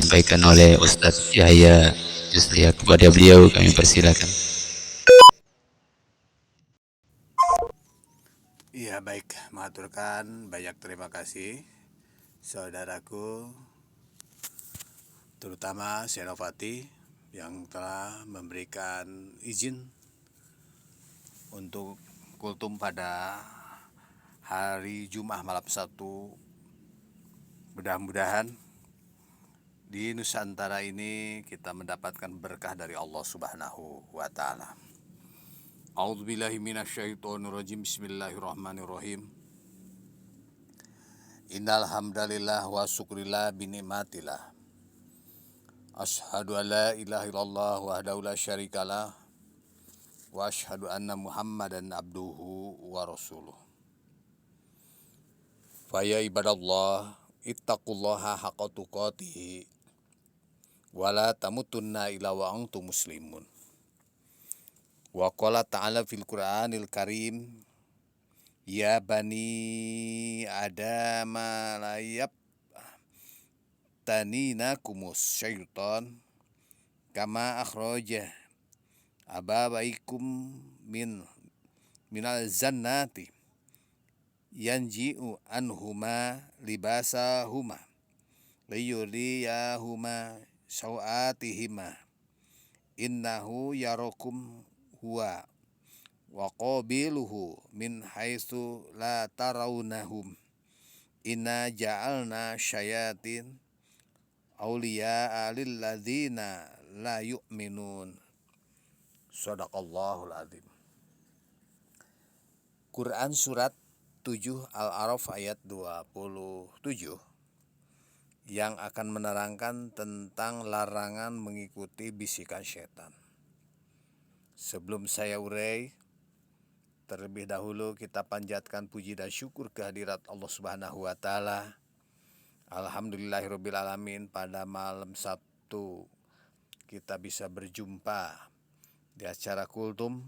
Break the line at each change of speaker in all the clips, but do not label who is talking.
disampaikan oleh Ustadz Yahya Justria. Kepada beliau kami persilakan.
Iya baik, mengaturkan banyak terima kasih saudaraku, terutama Senopati yang telah memberikan izin untuk kultum pada hari Jumat malam 1. Mudah-mudahan di Nusantara ini kita mendapatkan berkah dari Allah Subhanahu wa Ta'ala. A'udzubillahi minasyaitonirrajim. Bismillahirrahmanirrahim. Innal hamdalillah wa syukrillah bi ni'matillah. Asyhadu an la ilaha illallah wahdahu la syarikalah wa asyhadu anna Muhammadan abduhu wa rasuluh. Fa ya ibadallah ittaqullaha haqqa tuqatih wa la tamutunna illa wa antum muslimun. Wa qala ta'ala fil Qur'anil Karim, ya bani adama la yaftaninakumus syaitan kama akhraja abawaikum minal zannati yanji'u anhuma libasahuma liyuriyahuma sawatihima innahu yarakum huwa wa qabiluhu min haitsu la tarawnahum inna ja'alna syayatin awliya'a lil ladzina la yu'minun. Shadaqallahul azim. Quran surat 7 Al-A'raf ayat 27 yang akan menerangkan tentang larangan mengikuti bisikan setan. Sebelum saya urai, terlebih dahulu kita panjatkan puji dan syukur kehadirat Allah Subhanahu wa Ta'ala. Alhamdulillahirabbil alamin, pada malam Sabtu kita bisa berjumpa di acara kultum.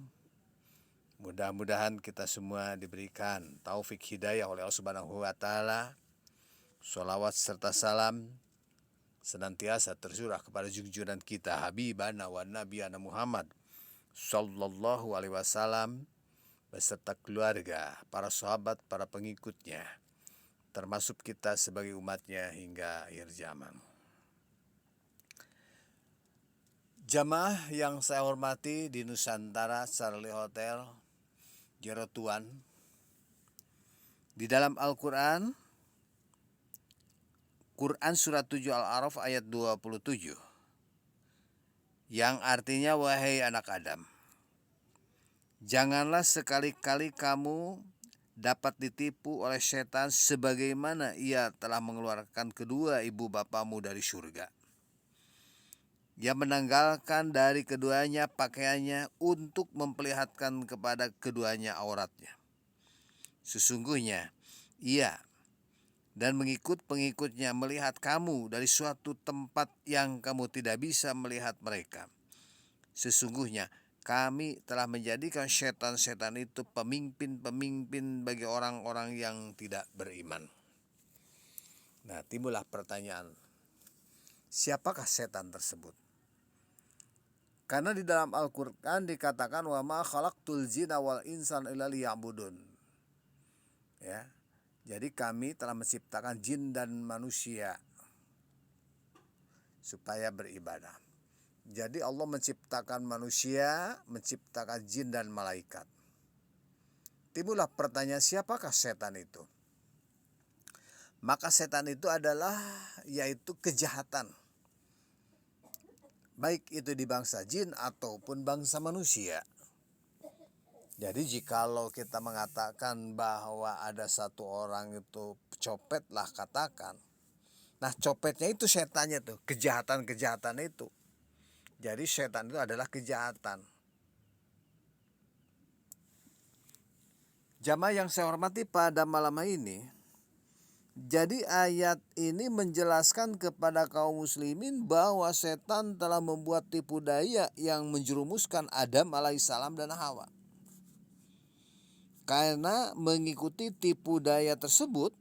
Mudah-mudahan kita semua diberikan taufik hidayah oleh Allah Subhanahu wa Ta'ala. Sholawat serta salam senantiasa tercurah kepada junjungan kita Habibana wa Nabiyana Muhammad Sallallahu alaihi wasallam beserta keluarga, para sahabat, para pengikutnya, termasuk kita sebagai umatnya hingga akhir zaman. Jamaah yang saya hormati di Nusantara Charlie Hotel Jerotuan, di dalam Al-Quran, Quran surat 7 Al-A'raf ayat 27, yang artinya, wahai anak Adam, janganlah sekali-kali kamu dapat ditipu oleh setan sebagaimana ia telah mengeluarkan kedua ibu bapamu dari surga. Ia menanggalkan dari keduanya pakaiannya untuk memperlihatkan kepada keduanya auratnya. Sesungguhnya ia dan pengikut-pengikutnya melihat kamu dari suatu tempat yang kamu tidak bisa melihat mereka. Sesungguhnya kami telah menjadikan setan-setan itu pemimpin-pemimpin bagi orang-orang yang tidak beriman. Nah, timbullah pertanyaan, siapakah setan tersebut? Karena di dalam Al-Quran dikatakan, wa ma khalaqtul jinna wal insan illa liya'budun. Ya, jadi kami telah menciptakan jin dan manusia supaya beribadah. Jadi Allah menciptakan manusia, menciptakan jin dan malaikat. Timbullah pertanyaan, siapakah setan itu? Maka setan itu adalah yaitu kejahatan, baik itu di bangsa jin ataupun bangsa manusia. Jadi jikalau kita mengatakan bahwa ada satu orang itu copet lah katakan, nah copetnya itu setannya tuh, kejahatan-kejahatan itu. Jadi setan itu adalah kejahatan. Jamaah yang saya hormati pada malam ini, jadi ayat ini menjelaskan kepada kaum muslimin bahwa setan telah membuat tipu daya yang menjerumuskan Adam alaihissalam dan Hawa. Karena mengikuti tipu daya tersebut,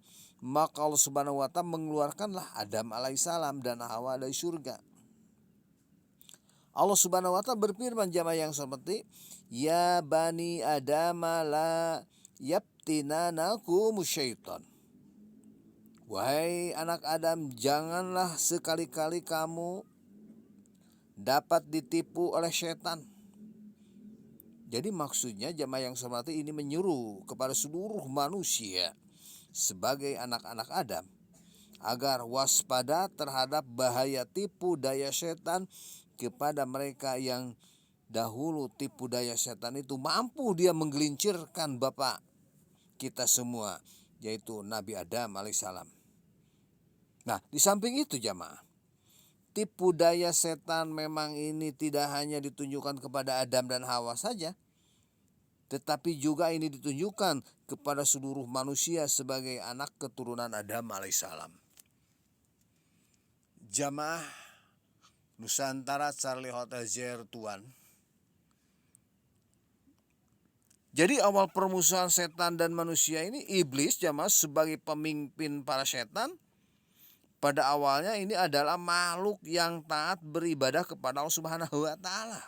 maka Allah Subhanahu wa Ta'ala mengeluarkanlah Adam alaihissalam dan Hawa dari surga. Allah Subhanahu wa Ta'ala berfirman, jamaah yang seperti, ya bani Adam la yaftinanakum syaitan. Wahai anak Adam, janganlah sekali-kali kamu dapat ditipu oleh setan. Jadi maksudnya jamaah yang seperti ini menyuruh kepada seluruh manusia sebagai anak-anak Adam agar waspada terhadap bahaya tipu daya setan kepada mereka yang dahulu tipu daya setan itu mampu dia menggelincirkan bapak kita semua, yaitu Nabi Adam alaihissalam. Nah, di samping itu jamaah, tipu daya setan memang ini tidak hanya ditunjukkan kepada Adam dan Hawa saja, tetapi juga ini ditunjukkan kepada seluruh manusia sebagai anak keturunan Adam alaihissalam. Jamaah Nusantara Charlie Hotel Zer Tuan. Jadi awal permusuhan setan dan manusia ini iblis jamaah sebagai pemimpin para setan. Pada awalnya ini adalah makhluk yang taat beribadah kepada Allah Subhanahu wa Ta'ala.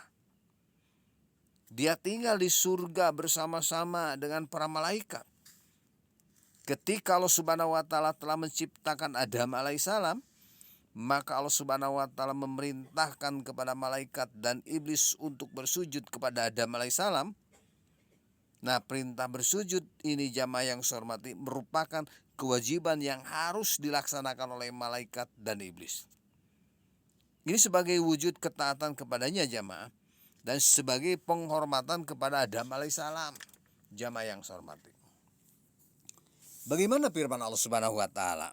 Dia tinggal di surga bersama-sama dengan para malaikat. Ketika Allah Subhanahu wa Ta'ala telah menciptakan Adam alaihissalam, maka Allah Subhanahu wa Ta'ala memerintahkan kepada malaikat dan iblis untuk bersujud kepada Adam alaihissalam. Nah, perintah bersujud ini jamaah yang saya hormati merupakan kewajiban yang harus dilaksanakan oleh malaikat dan iblis. Ini sebagai wujud ketaatan kepadanya jamaah dan sebagai penghormatan kepada Adam alaihissalam, jamaah yang saya hormati. Bagaimana firman Allah Subhanahu wa Ta'ala?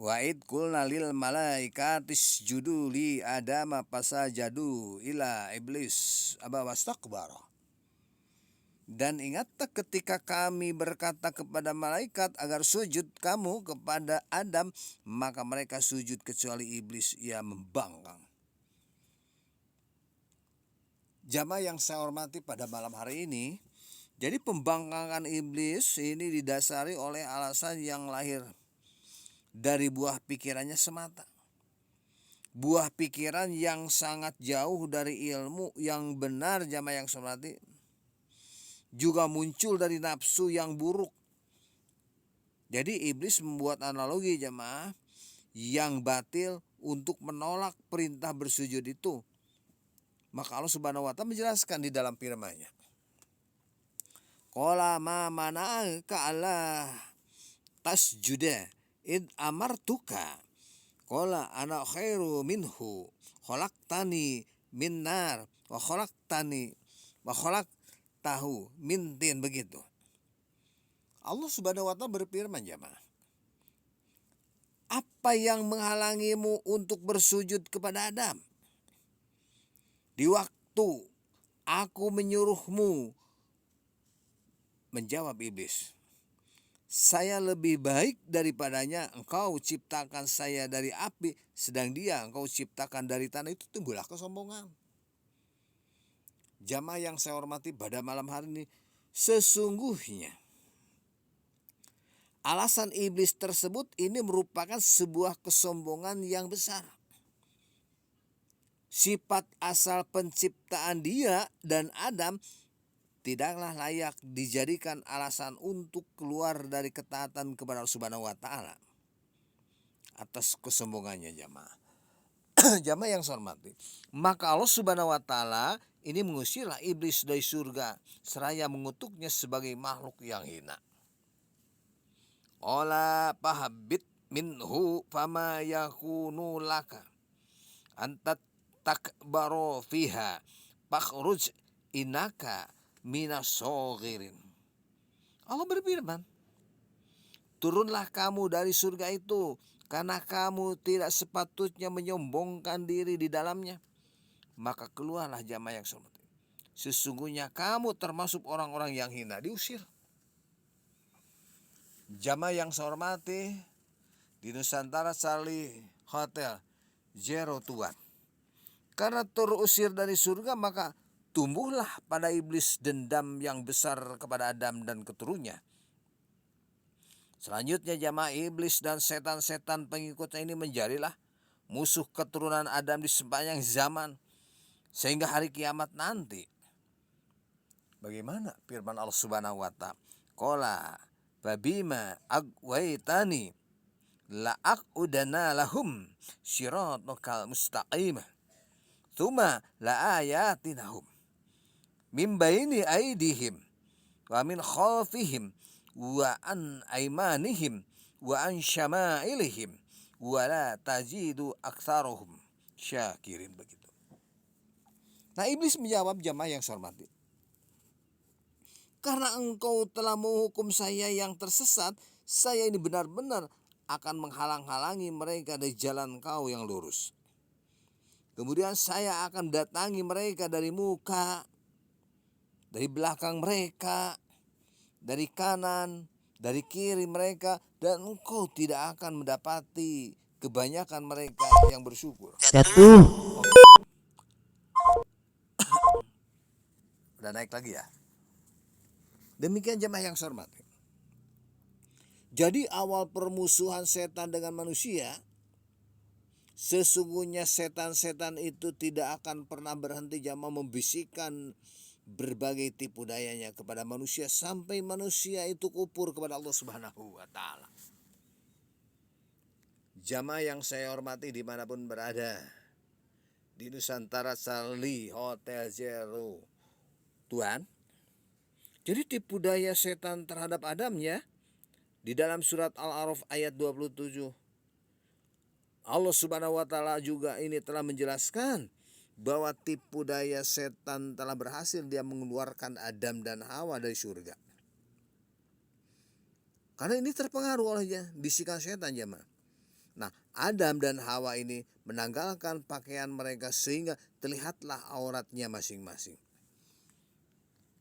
Wa id qulna lil malaikatis isjudu li Adama fasajadu ila iblis aba wastakbara. Dan ingatlah ketika kami berkata kepada malaikat agar sujud kamu kepada Adam, maka mereka sujud kecuali iblis, ia membangkang. Jamaah yang saya hormati pada malam hari ini, jadi pembangkangan iblis ini didasari oleh alasan yang lahir dari buah pikirannya semata. Buah pikiran yang sangat jauh dari ilmu yang benar jamaah yang saya hormati, juga muncul dari nafsu yang buruk. Jadi iblis membuat analogi jemaah yang batil untuk menolak perintah bersujud itu. Maka Allah Subhanahu wa Ta'ala menjelaskan di dalam firman-Nya. Qala ma mana'aka alla tasjuda id amartuka. Qala ana khairu minhu khalaqtani min nar wa khalaqtahu min tin, begitu. Allah Subhanahu wa Ta'ala berfirman jemaah, apa yang menghalangimu untuk bersujud kepada Adam? Di waktu aku menyuruhmu, menjawab iblis, saya lebih baik daripadanya. Engkau ciptakan saya dari api, sedang dia engkau ciptakan dari tanah. Itu tumbuhlah kesombongan. Jamaah yang saya hormati pada malam hari ini, sesungguhnya alasan iblis tersebut ini merupakan sebuah kesombongan yang besar. Sifat asal penciptaan dia dan Adam tidaklah layak dijadikan alasan untuk keluar dari ketaatan kepada Allah Subhanahu wa Ta'ala atas kesombongannya jamaah. Jamaah yang saya hormati, maka Allah Subhanahu wa Ta'ala ini mengusirlah iblis dari surga seraya mengutuknya sebagai makhluk yang hina. Ola pahabit minhu fama yakunu laka antat takbaro fiha pakhruj inaka minasoghirin. Allah berfirman, turunlah kamu dari surga itu, karena kamu tidak sepatutnya menyombongkan diri di dalamnya. Maka keluarlah jamaah yang hormat. Sesungguhnya kamu termasuk orang-orang yang hina, diusir. Jamaah yang saya hormati, di Nusantara Charlie Hotel Zero Tuan. Karena terusir dari surga, maka tumbuhlah pada iblis dendam yang besar kepada Adam dan keturunannya. Selanjutnya jamaah, iblis dan setan-setan pengikutnya ini menjadilah musuh keturunan Adam di sepanjang zaman sehingga hari kiamat nanti. Bagaimana firman Allah Subhanahu wa taala? Qala fabima agwaitani la'aqudana lahum siratal mustaqim tsumma la'ayatinahum min baini aidihim wa min khalfihim wa an aimanihim wa an syama'ilihim wa la tajidu aktsaruhum syakirin. Begitu. Nah, iblis menjawab jamaah yang saya hormati, karena engkau telah menghukum saya yang tersesat, saya ini benar-benar akan menghalang-halangi mereka dari jalan kau yang lurus. Kemudian saya akan datangi mereka dari muka, dari belakang mereka, dari kanan, dari kiri mereka, dan engkau tidak akan mendapati kebanyakan mereka yang bersyukur. Udah naik lagi ya. Demikian jemaah yang saya hormati. Jadi awal permusuhan setan dengan manusia, sesungguhnya setan-setan itu tidak akan pernah berhenti jemaah membisikkan berbagai tipu dayanya kepada manusia sampai manusia itu kufur kepada Allah Subhanahu wa taala. Jamaah yang saya hormati dimanapun berada, di Nusantara Sali Hotel Zero Tuan, jadi tipu daya setan terhadap Adamnya di dalam surat Al-A'raf ayat 27. Allah Subhanahu wa taala juga ini telah menjelaskan bahwa tipu daya setan telah berhasil dia mengeluarkan Adam dan Hawa dari surga. Karena ini terpengaruh oleh bisikan setan jemaah. Nah, Adam dan Hawa ini menanggalkan pakaian mereka sehingga terlihatlah auratnya masing-masing.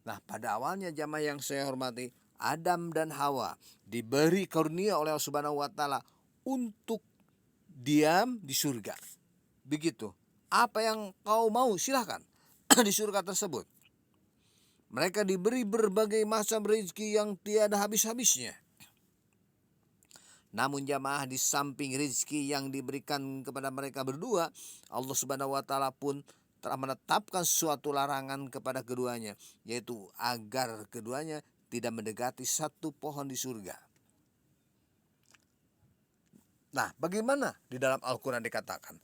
Nah, pada awalnya jamaah yang saya hormati, Adam dan Hawa diberi karunia oleh Allah Subhanahu wa taala untuk diam di surga. Begitu. Apa yang kau mau silahkan di surga tersebut. Mereka diberi berbagai macam rezeki yang tiada habis-habisnya. Namun jamaah, di samping rezeki yang diberikan kepada mereka berdua, Allah Subhanahu wa taala pun telah menetapkan suatu larangan kepada keduanya, yaitu agar keduanya tidak mendekati satu pohon di surga. Nah, bagaimana di dalam Al-Quran dikatakan?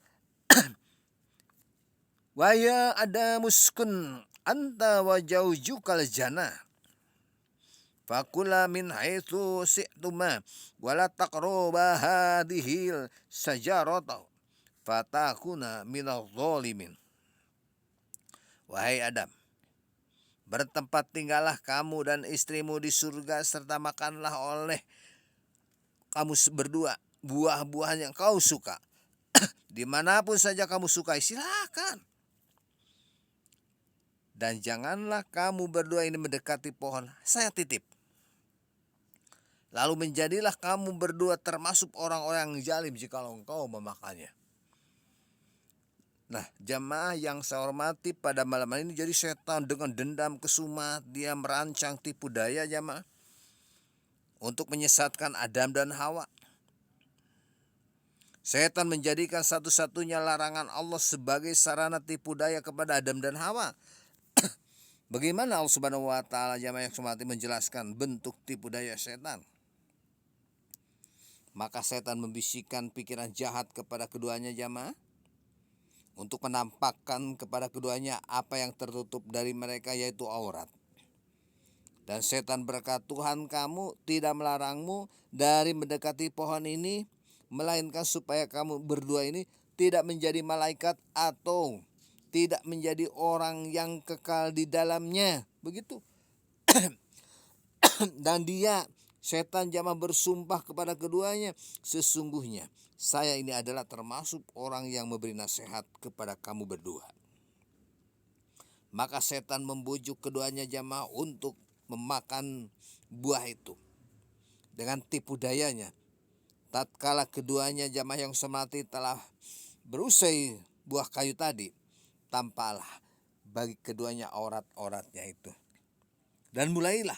Wa ya adamuskun anta wa jaujukal jannah fakula min haitsu si'tuma wa la taqrabu hadhil sajarata fatakuna minadh dhalimin. Wahai Adam, bertempat tinggallah kamu dan istrimu di surga serta makanlah oleh kamu berdua buah-buahan yang kau suka. Dimanapun saja kamu sukai, silakan. Dan janganlah kamu berdua ini mendekati pohon, saya titip. Lalu menjadilah kamu berdua termasuk orang-orang yang zalim jikalau engkau memakannya. Nah, jamaah yang saya hormati pada malam ini, jadi setan dengan dendam kesumat dia merancang tipu daya jamaah untuk menyesatkan Adam dan Hawa. Setan menjadikan satu-satunya larangan Allah sebagai sarana tipu daya kepada Adam dan Hawa. Bagaimana Allah Subhanahu wa taala jamaah yang saya hormati menjelaskan bentuk tipu daya setan? Maka setan membisikkan pikiran jahat kepada keduanya jamaah untuk menampakkan kepada keduanya apa yang tertutup dari mereka, yaitu aurat. Dan setan berkata, Tuhan kamu tidak melarangmu dari mendekati pohon ini, melainkan supaya kamu berdua ini tidak menjadi malaikat atau tidak menjadi orang yang kekal di dalamnya. Begitu. Dan dia, setan jamaah, bersumpah kepada keduanya, sesungguhnya saya ini adalah termasuk orang yang memberi nasihat kepada kamu berdua. Maka setan membujuk keduanya jamaah untuk memakan buah itu dengan tipu dayanya. Tatkala keduanya jamaah yang semati telah berusai buah kayu tadi, tampaklah bagi keduanya aurat-auratnya itu. Dan mulailah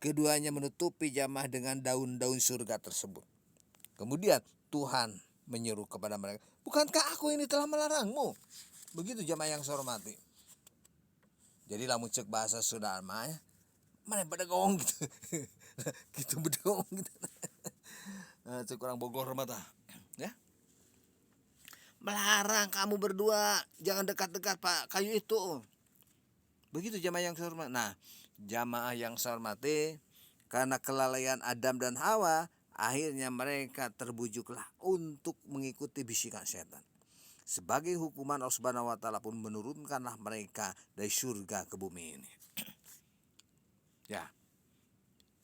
Keduanya menutupi jamaah dengan daun-daun surga tersebut. Kemudian Tuhan menyeru kepada mereka, bukankah aku ini telah melarangmu? Begitu jamaah yang saya hormati. Jadi lamun cek bahasa Sunda mah mana bedegong gitu. Gitu bedegong gitu. Cek orang Bogor mata. Ya. Melarang kamu berdua jangan dekat-dekat Pak kayu itu. Begitu jamaah yang saya hormati. Nah, jamaah yang saya hormati, karena kelalaian Adam dan Hawa, akhirnya mereka terbujuklah untuk mengikuti bisikan setan. Sebagai hukuman Allah Subhanahu wa taala pun menurunkanlah mereka dari surga ke bumi ini. Ya.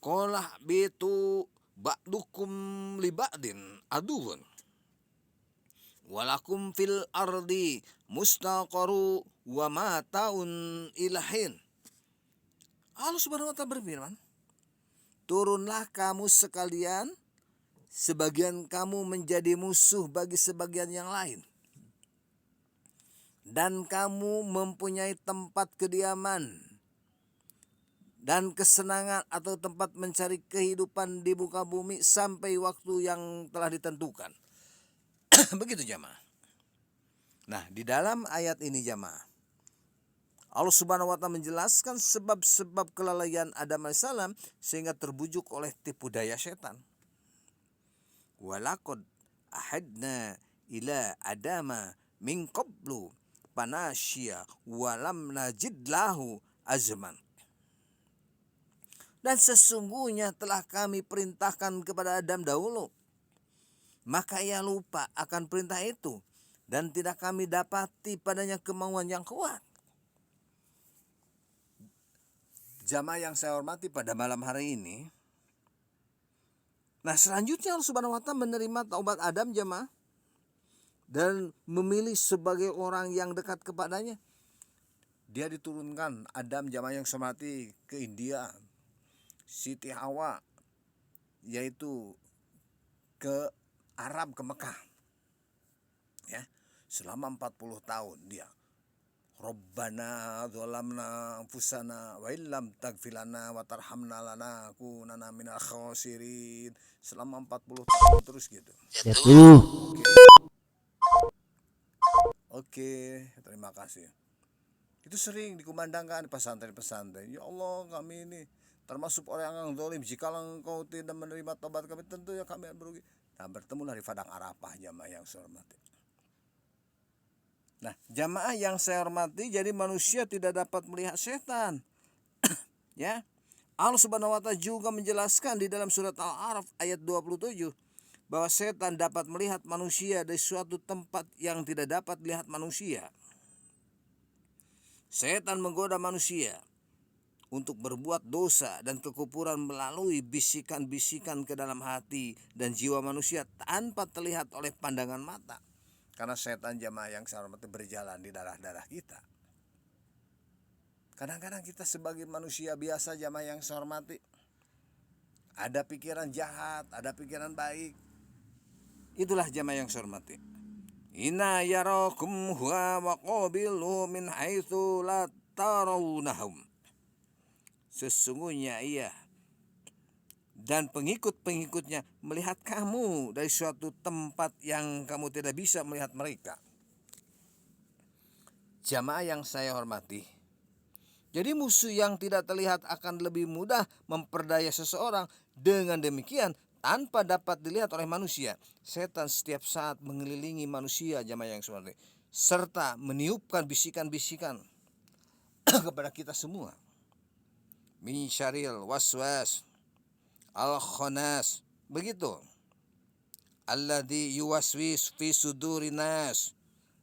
Qala bitu ba'dukum li ba'din aduun. Walakum fil ardi mustaqaru wa mataun ilahin. Allah Subhanahu wa taala berfirman, turunlah kamu sekalian, sebagian kamu menjadi musuh bagi sebagian yang lain. Dan kamu mempunyai tempat kediaman dan kesenangan atau tempat mencari kehidupan di muka bumi sampai waktu yang telah ditentukan. Begitu jamaah. Nah, di dalam ayat ini jamaah, Allah Subhanahu wa taala menjelaskan sebab-sebab kelalaian Adam alaihissalam sehingga terbujuk oleh tipu daya setan. Walaqad ahadna ila adama min qablu panasya walam najid lahu azman. Dan sesungguhnya telah kami perintahkan kepada Adam dahulu, maka ia lupa akan perintah itu dan tidak kami dapati padanya kemauan yang kuat. Jamaah yang saya hormati pada malam hari ini. Nah, selanjutnya Allah Subhanahu wa taala menerima taubat Adam jamaah dan memilih sebagai orang yang dekat kepadanya. Dia diturunkan Adam jamaah yang saya hormati ke India, Siti Hawa, yaitu ke Arab, ke Mekah. Ya, selama 40 tahun dia. Rabbana dzalamna anfusana wa illam taghfir lana wa tarhamna lanakunanna minal khasirin. Selama 40 tahun terus gitu.
Jatuh.
Oke, terima kasih. Itu sering dikumandangkan di pesantren-pesantren. Ya Allah, kami ini termasuk orang yang zalim. Jika engkau tidak menerima tobat kami, tentu ya kami merugi. Nah, bertemulah di padang Arafah jamaah yang saya hormati. Nah, jamaah yang saya hormati, jadi manusia tidak dapat melihat setan. Ya. Allah Subhanahu wa taala juga menjelaskan di dalam surat Al-A'raf ayat 27 bahwa setan dapat melihat manusia dari suatu tempat yang tidak dapat dilihat manusia. Setan menggoda manusia untuk berbuat dosa dan kekufuran melalui bisikan-bisikan ke dalam hati dan jiwa manusia tanpa terlihat oleh pandangan mata. Karena setan jamaah yang saya hormati berjalan di darah-darah kita. Kadang-kadang kita sebagai manusia biasa jamaah yang saya hormati, ada pikiran jahat, ada pikiran baik. Itulah jamaah yang saya hormati. Inna yarakum huwa wa qabilu min haitsu la tarawnahum. Sesungguhnya ia dan pengikut-pengikutnya melihat kamu dari suatu tempat yang kamu tidak bisa melihat mereka. Jamaah yang saya hormati, jadi musuh yang tidak terlihat akan lebih mudah memperdaya seseorang. Dengan demikian, tanpa dapat dilihat oleh manusia, setan setiap saat mengelilingi manusia jamaah yang saya hormati, serta meniupkan bisikan-bisikan kepada kita semua. Min syarril waswas al-khannas, begitu. Alladzi yuwaswis fi sudurin nas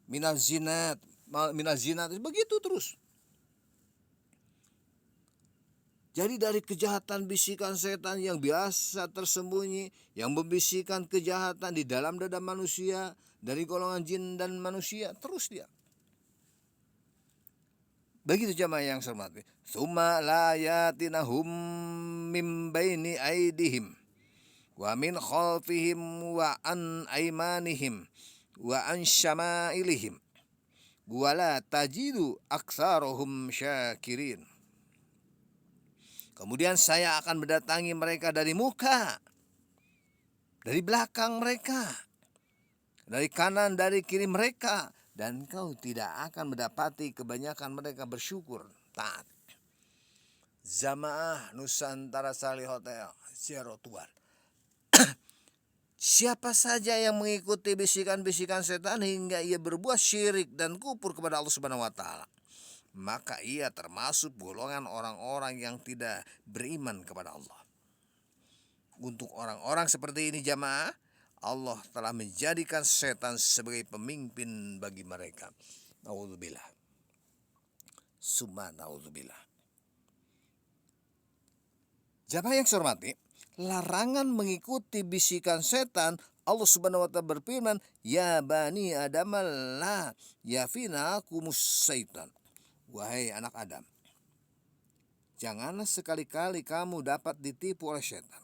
minal zinat, begitu terus. Jadi dari kejahatan bisikan setan yang biasa tersembunyi, yang membisikkan kejahatan di dalam dada manusia dari golongan jin dan manusia, terus dia. Begitu jamaah yang saya hormati. Tsumma la yatinahum min baini aidihim wa min khalfihim wa an aymanihim wa an syama'ilihim wa la tajidu aktsarahum syakirin. Kemudian saya akan mendatangi mereka dari muka, dari belakang mereka, dari kanan, dari kiri mereka, dan kau tidak akan mendapati kebanyakan mereka bersyukur taat. Jamaah Nusantara Sali Hotel Zero Tuan. Siapa saja yang mengikuti bisikan-bisikan setan hingga ia berbuat syirik dan kufur kepada Allah Subhanahu wa taala, maka ia termasuk golongan orang-orang yang tidak beriman kepada Allah. Untuk orang-orang seperti ini jamaah, Allah telah menjadikan setan sebagai pemimpin bagi mereka. Naudzubillah. Summa naudzubillah. Jamaah yang saya hormati, larangan mengikuti bisikan setan. Allah Subhanahu wa taala berfirman, "Ya bani Adam la yafinakumus syaitan." Wahai anak Adam, janganlah sekali-kali kamu dapat ditipu oleh setan.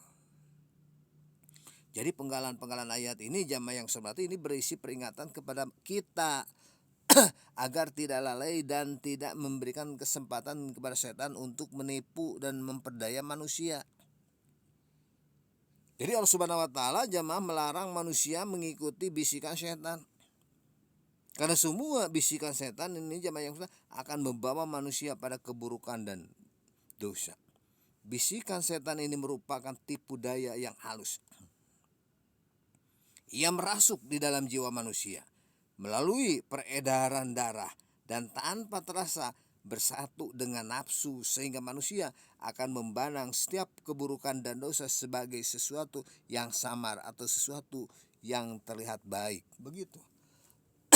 Jadi penggalan-penggalan ayat ini jamaah yang saya hormati ini berisi peringatan kepada kita agar tidak lalai dan tidak memberikan kesempatan kepada setan untuk menipu dan memperdaya manusia. Jadi Allah Subhanahu wa taala jamaah melarang manusia mengikuti bisikan setan. Karena semua bisikan setan ini jamaah yang akan membawa manusia pada keburukan dan dosa. Bisikan setan ini merupakan tipu daya yang halus. Ia merasuk di dalam jiwa manusia melalui peredaran darah dan tanpa terasa bersatu dengan nafsu sehingga manusia akan memandang setiap keburukan dan dosa sebagai sesuatu yang samar atau sesuatu yang terlihat baik. Begitu.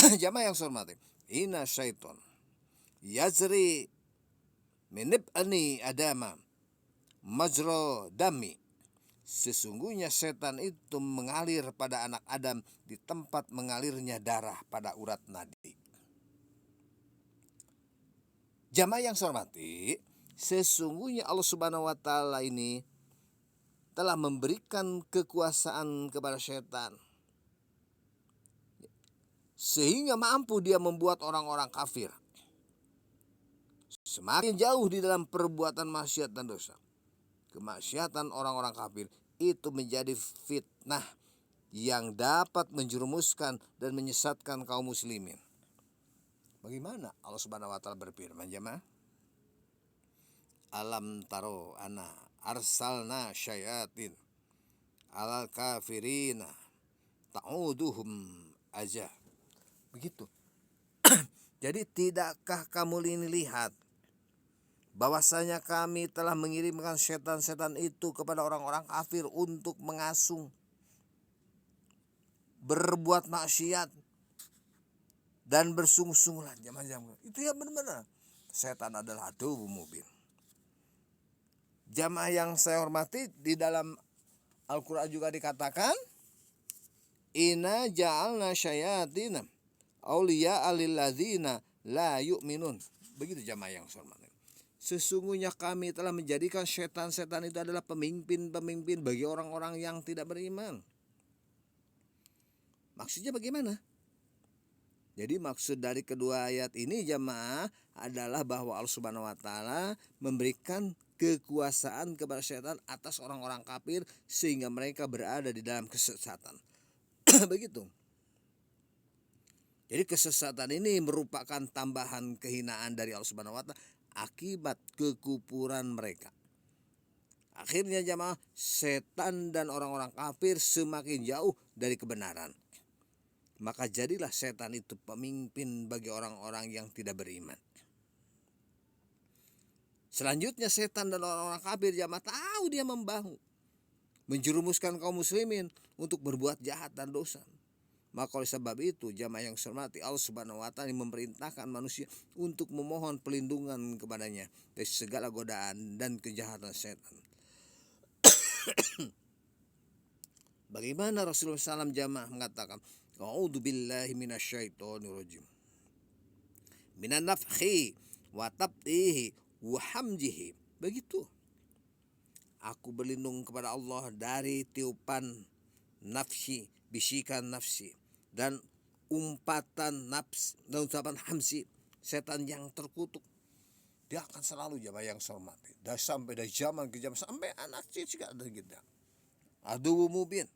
Jamaah yang saya hormati, inna syaiton yazri minib'ani adama majro dami. Sesungguhnya setan itu mengalir pada anak Adam di tempat mengalirnya darah pada urat nadi. Jamaah yang saya hormati, sesungguhnya Allah Subhanahu wa taala ini telah memberikan kekuasaan kepada setan sehingga mampu dia membuat orang-orang kafir semakin jauh di dalam perbuatan maksiat dan dosa. Kemaksiatan orang-orang kafir itu menjadi fitnah yang dapat menjerumuskan dan menyesatkan kaum muslimin. Bagaimana Allah Subhanahu wa taala berfirman jemaah? Alam taro ana arsalna syayatin alal kafirina ta'uduhum aja. Begitu. Jadi tidakkah kamu ini lihat bahwasanya kami telah mengirimkan setan-setan itu kepada orang-orang kafir untuk mengasung, berbuat maksiat dan bersungguh-sungguhlah. Itu ya benar-benar. Setan adalah adu mubin. Jamaah yang saya hormati, di dalam Al-Quran juga dikatakan, Inna ja'alna syayatina awliya alilladzina la yu'minun. Begitu jamaah yang saya hormati. Sesungguhnya kami telah menjadikan setan-setan itu adalah pemimpin-pemimpin bagi orang-orang yang tidak beriman. Maksudnya bagaimana? Jadi maksud dari kedua ayat ini jamaah adalah bahwa Allah Subhanahu wa taala memberikan kekuasaan kepada setan atas orang-orang kafir sehingga mereka berada di dalam kesesatan. Begitu. Jadi kesesatan ini merupakan tambahan kehinaan dari Allah Subhanahu wa taala akibat kekufuran mereka. Akhirnya jamaah, setan dan orang-orang kafir semakin jauh dari kebenaran. Maka jadilah setan itu pemimpin bagi orang-orang yang tidak beriman. Selanjutnya setan dan orang-orang kafir jamaah tahu dia membahu, menjerumuskan kaum muslimin untuk berbuat jahat dan dosa. Maka oleh sebab itu jamaah yang saya hormati, Allah Subhanahu wa taala memerintahkan manusia untuk memohon pelindungan kepadanya dari segala godaan dan kejahatan setan. Bagaimana Rasulullah SAW jamaah mengatakan, A'udzubillahi minasyaitonirrajim. Minan nafkhi wa tabtihi wa hamjihi. Begitu. Aku berlindung kepada Allah dari tiupan nafsi, bisikan nafsi, dan umpatan nafs dan ucapan hamsi, setan yang terkutuk. Dia akan selalu jamaah yang saya hormati. Sampai dari zaman ke zaman sampai anak cucu ada gitu. Aduh mubin.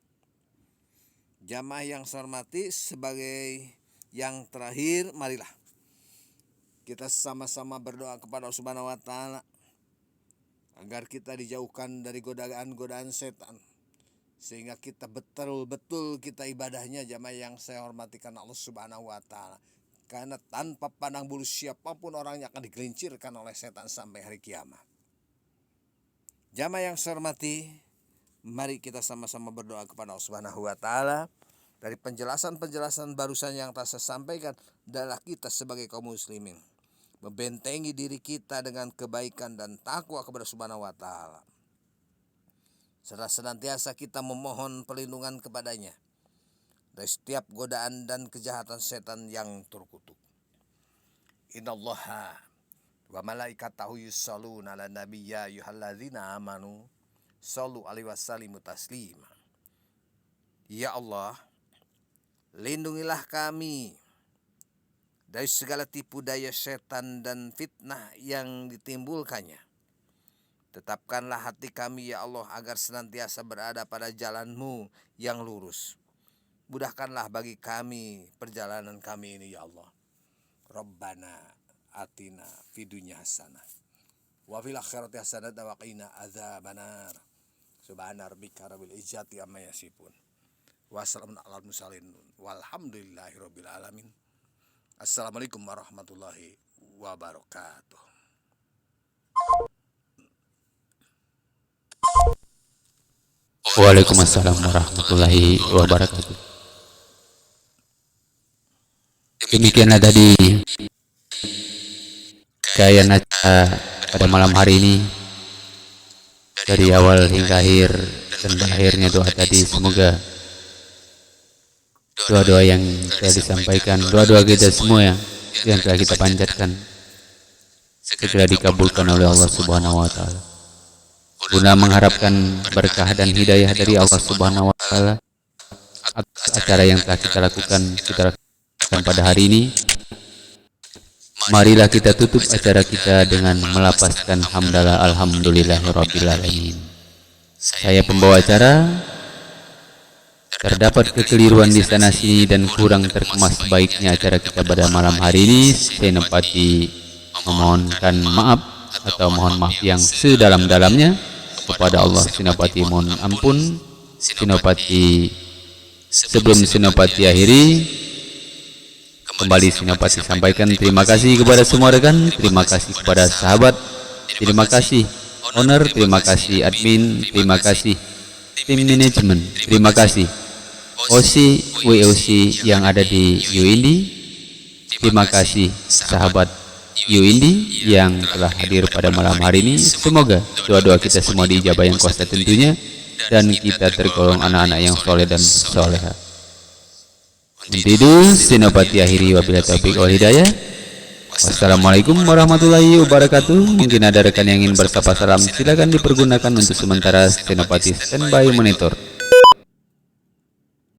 Jamaah yang saya hormati, sebagai yang terakhir, marilah kita sama-sama berdoa kepada Allah Subhanahu wa taala agar kita dijauhkan dari godaan-godaan setan, sehingga kita betul-betul kita ibadahnya jamaah yang saya hormati karena Allah Subhanahu wa taala. Karena tanpa pandang bulu siapapun orangnya akan digelincirkan oleh setan sampai hari kiamat. Jamaah yang saya hormati, mari kita sama-sama berdoa kepada Allah Subhanahu wa taala. Dari penjelasan-penjelasan barusan yang telah saya sampaikan, adalah kita sebagai kaum muslimin membentengi diri kita dengan kebaikan dan takwa kepada Subhanahu wa taala. Serta senantiasa kita memohon perlindungan kepadanya dari setiap godaan dan kejahatan setan yang terkutuk. Innallaha wa malaikatahu yusholluna 'alan nabi ya ayyuhalladzina amanu shollu alaihi wasallimu taslima. Ya Allah, lindungilah kami dari segala tipu daya setan dan fitnah yang ditimbulkannya. Tetapkanlah hati kami ya Allah agar senantiasa berada pada jalan-Mu yang lurus. Mudahkanlah bagi kami perjalanan kami ini ya Allah. Rabbana atina fid dunya hasanah wa fil akhirati hasanah wa qina adzabannar. Subhana rabbika rabbil izzati amma yasifun. Wassalamun alal mursalin walhamdulillahirabbil alamin. Assalamualaikum warahmatullahi wabarakatuh.
Waalaikumsalam warahmatullahi wabarakatuh. Demikianlah tadi rangkaian acara pada malam hari ini, dari awal hingga akhir, dan akhirnya doa tadi. Semoga doa-doa yang telah disampaikan, doa-doa kita semua yang telah kita panjatkan, segera dikabulkan oleh Allah Subhanahu wa taala. Guna mengharapkan berkah dan hidayah dari Allah Subhanahu wa taala atas acara yang telah kita lakukan pada hari ini, marilah kita tutup acara kita dengan melapaskan hamdalah alhamdulillahirabbil alamin. Saya pembawa acara, terdapat kekeliruan di sana sini dan kurang terkemas baiknya acara kita pada malam hari ini. Saya Senopati memohonkan maaf atau mohon maaf yang sedalam-dalamnya kepada Allah. Senopati mohon ampun. Senopati, sebelum Senopati akhiri, kembali Senopati sampaikan terima kasih kepada semua rekan, terima kasih kepada sahabat, terima kasih owner, terima kasih admin, terima kasih tim manajemen, terima kasih OC, WOC yang ada di UINDI, terima kasih sahabat UINDI yang telah hadir pada malam hari ini. Semoga doa-doa kita semua diijabah yang kuasa tentunya, dan kita tergolong anak-anak yang soleh dan soleha. Itu Senopati akhiri, wabillahi taufiq wal hidayah. Wassalamualaikum warahmatullahi wabarakatuh. Mungkin ada rekan yang ingin bersapa salam, silakan dipergunakan untuk sementara. Senopati standby monitor.